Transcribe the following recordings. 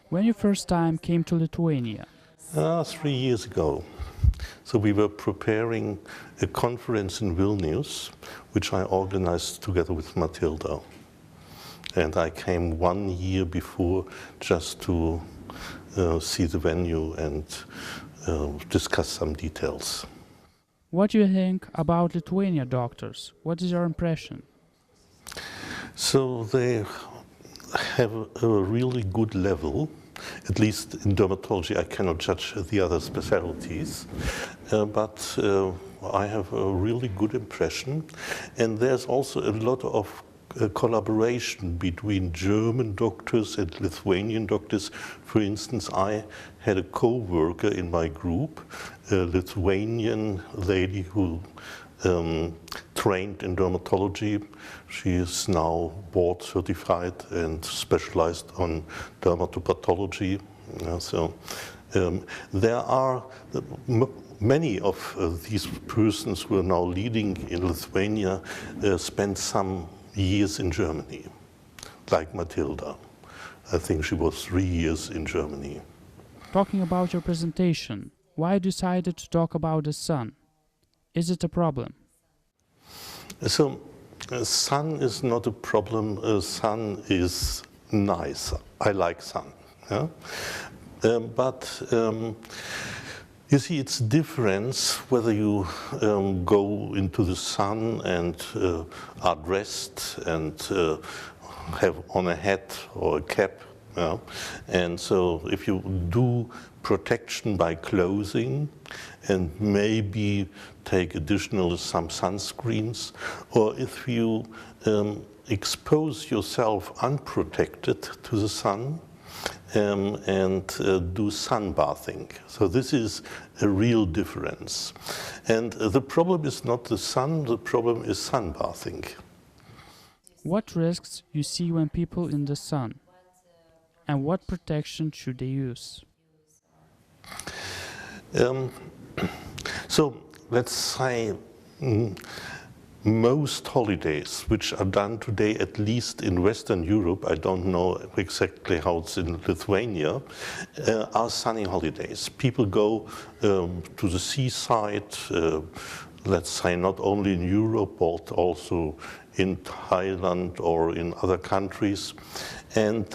When you first time came to Lithuania? 3 years ago. So we were preparing a conference in Vilnius, which I organized together with Matilda. And I came 1 year before just to see the venue and discuss some details. What do you think about Lithuania doctors? What is your impression? So they have a really good level. At least in dermatology, I cannot judge the other specialties, but I have a really good impression. And there's also a lot of collaboration between German doctors and Lithuanian doctors. For instance, I had a co-worker in my group, a Lithuanian lady who trained in dermatology. She is now board certified and specialized on dermatopathology. There are many of these persons who are now leading in Lithuania spent some years in Germany, like Matilda. I think she was 3 years in Germany. Talking about your presentation, why you decided to talk about the sun? Is it a problem? So, sun is not a problem. Sun is nice. I like sun. Yeah? But you see, it's difference whether you go into the sun and are dressed and have on a hat or a cap. Yeah? And so if you do protection by clothing and maybe take additional some sunscreens, or if you expose yourself unprotected to the sun and do sunbathing. So this is a real difference. And the problem is not the sun, the problem is sunbathing. What risks you see when people in the sun? And what protection should they use? So let's say most holidays which are done today, at least in Western Europe, I don't know exactly how it's in Lithuania, are sunny holidays. People go to the seaside, let's say not only in Europe, but also in Thailand or in other countries. And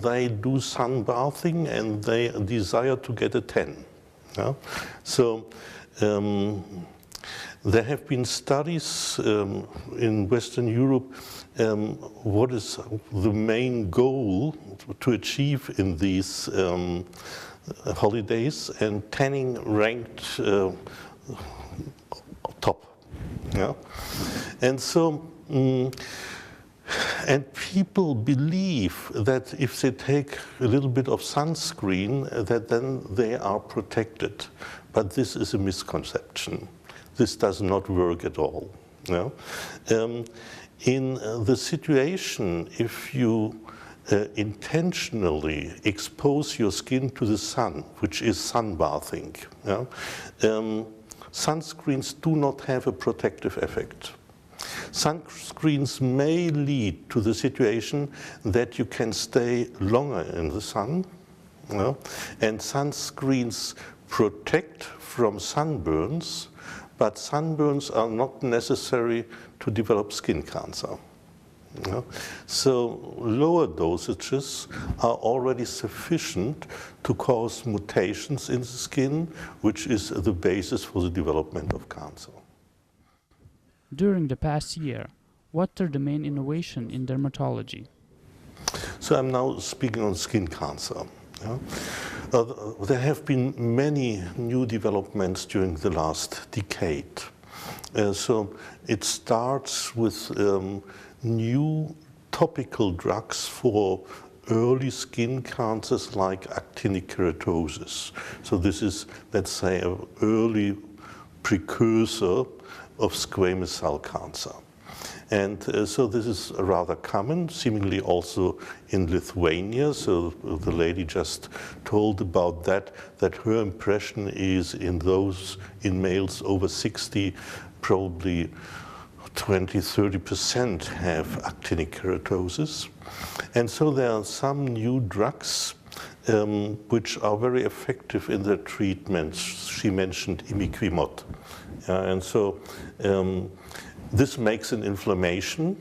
they do sunbathing and they desire to get a tan. Yeah? So there have been studies in Western Europe what is the main goal to achieve in these holidays, and tanning ranked top. Yeah? And so and people believe that if they take a little bit of sunscreen, that then they are protected. But this is a misconception. This does not work at all. Yeah? In the situation, if you intentionally expose your skin to the sun, which is sunbathing, yeah? Sunscreens do not have a protective effect. Sunscreens may lead to the situation that you can stay longer in the sun, you know? And sunscreens protect from sunburns, but sunburns are not necessary to develop skin cancer. You know? So lower dosages are already sufficient to cause mutations in the skin, which is the basis for the development of cancer. During the past year, what are the main innovations in dermatology? So I'm now speaking on skin cancer. Yeah? There have been many new developments during the last decade. So it starts with new topical drugs for early skin cancers like actinic keratosis. So this is, let's say, an early precursor of squamous cell cancer. And so this is rather common, seemingly also in Lithuania. So the lady just told about that her impression is in males over 60, probably 20–30% have actinic keratosis. And so there are some new drugs which are very effective in their treatments. She mentioned imiquimod. And so this makes an inflammation,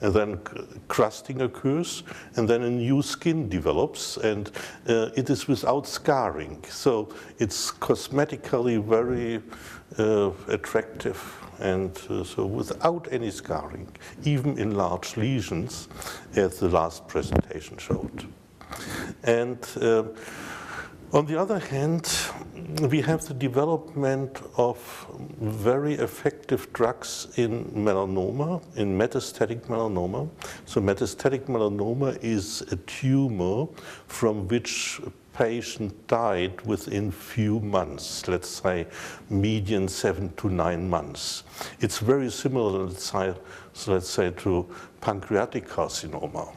and then crusting occurs, and then a new skin develops, and it is without scarring. So it's cosmetically very attractive, and so without any scarring, even in large lesions, as the last presentation showed. And on the other hand, we have the development of very effective drugs in melanoma, in metastatic melanoma. So metastatic melanoma is a tumor from which a patient died within few months, let's say median 7 to 9 months. It's very similar, let's say to pancreatic carcinoma,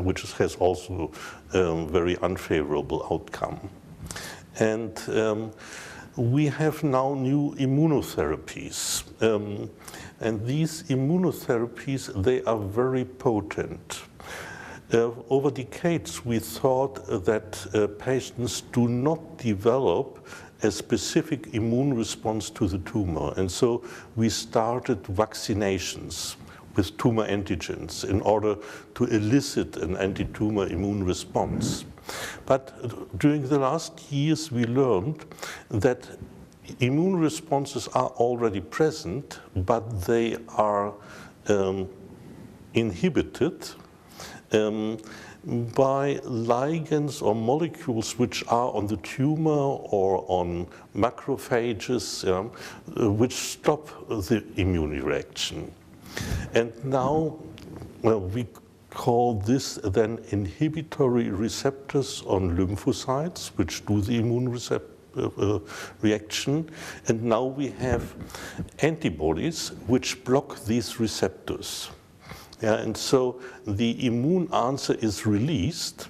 which has also a very unfavorable outcome. And we have now new immunotherapies. And these immunotherapies, they are very potent. Over decades, we thought that patients do not develop a specific immune response to the tumor. And so we started vaccinations with tumor antigens in order to elicit an anti-tumor immune response. But during the last years, we learned that immune responses are already present, but they are inhibited by ligands or molecules which are on the tumor or on macrophages, which stop the immune reaction. And now, well, we call this then inhibitory receptors on lymphocytes, which do the immune reaction. And now we have antibodies which block these receptors. Yeah, and so the immune answer is released,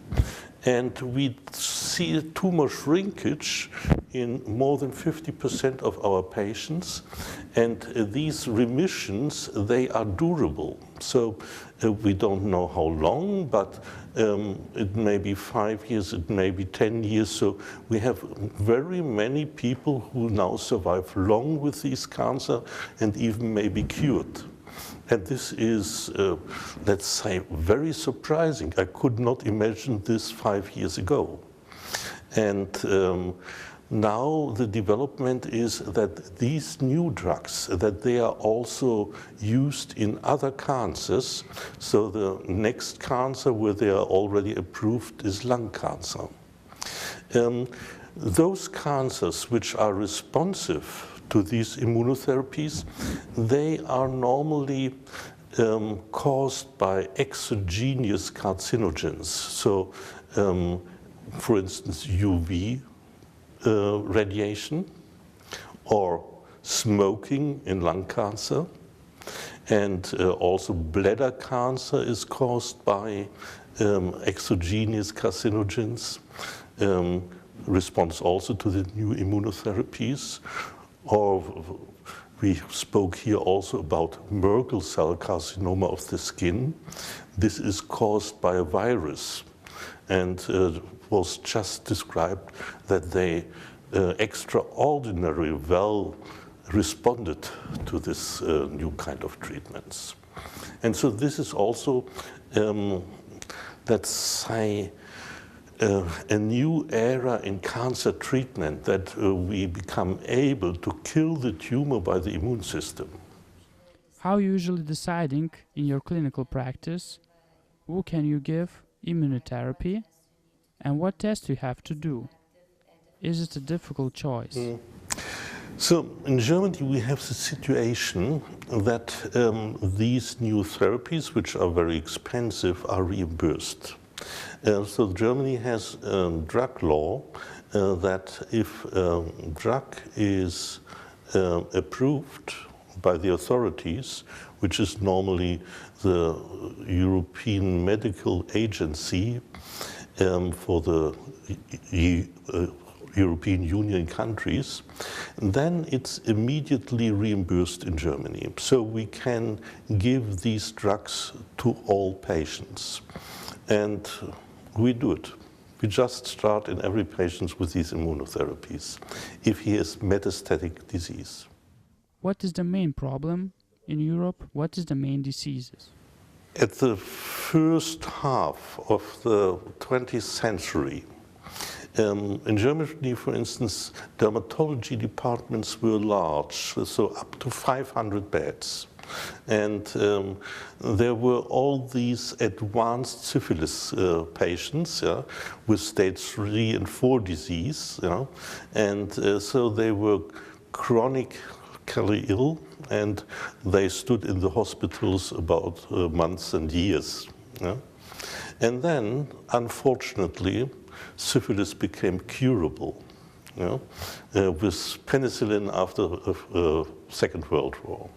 and we see tumor shrinkage in more than 50% of our patients. And these remissions, they are durable. So we don't know how long, but it may be 5 years, it may be 10 years. So we have very many people who now survive long with this cancer and even may be cured. And this is, let's say, very surprising. I could not imagine this 5 years ago. And now the development is that these new drugs, that they are also used in other cancers. So the next cancer where they are already approved is lung cancer. Those cancers which are responsive to these immunotherapies, they are normally caused by exogenous carcinogens. So, for instance, UV radiation, or smoking in lung cancer, and also bladder cancer is caused by exogenous carcinogens, response also to the new immunotherapies. Or we spoke here also about Merkel cell carcinoma of the skin. This is caused by a virus, and was just described that they extraordinarily well responded to this new kind of treatments. And so this is also, let's say, a new era in cancer treatment, that we become able to kill the tumor by the immune system. How are you usually deciding in your clinical practice who can you give immunotherapy and what tests you have to do? Is it a difficult choice? So in Germany we have the situation that these new therapies, which are very expensive, are reimbursed. So Germany has a drug law that if a drug is approved by the authorities, which is normally the European Medical Agency for the European Union countries, then it's immediately reimbursed in Germany. So we can give these drugs to all patients. And we do it. We just start in every patient with these immunotherapies if he has metastatic disease. What is the main problem in Europe? What is the main diseases? At the first half of the 20th century, in Germany, for instance, dermatology departments were large, so up to 500 beds. And there were all these advanced syphilis patients with stage 3 and 4 disease. And so they were chronically ill, and they stood in the hospitals about months and years. And then, unfortunately, syphilis became curable with penicillin after the Second World War.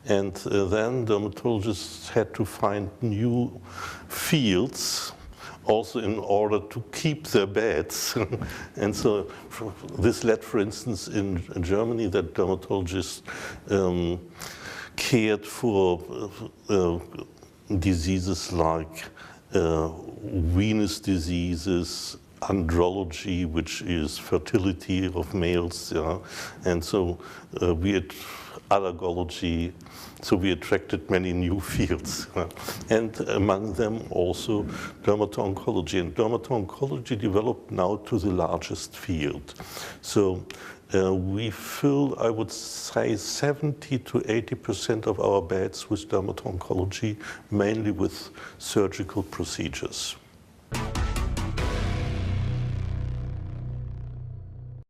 And then dermatologists had to find new fields also in order to keep their beds. And so this led, for instance, in Germany, that dermatologists cared for diseases like venous diseases, andrology, which is fertility of males, and so we had allergology, so we attracted many new fields, and among them also dermato-oncology. And dermato-oncology developed now to the largest field. So we fill, I would say, 70 to 80% of our beds with dermato-oncology, mainly with surgical procedures.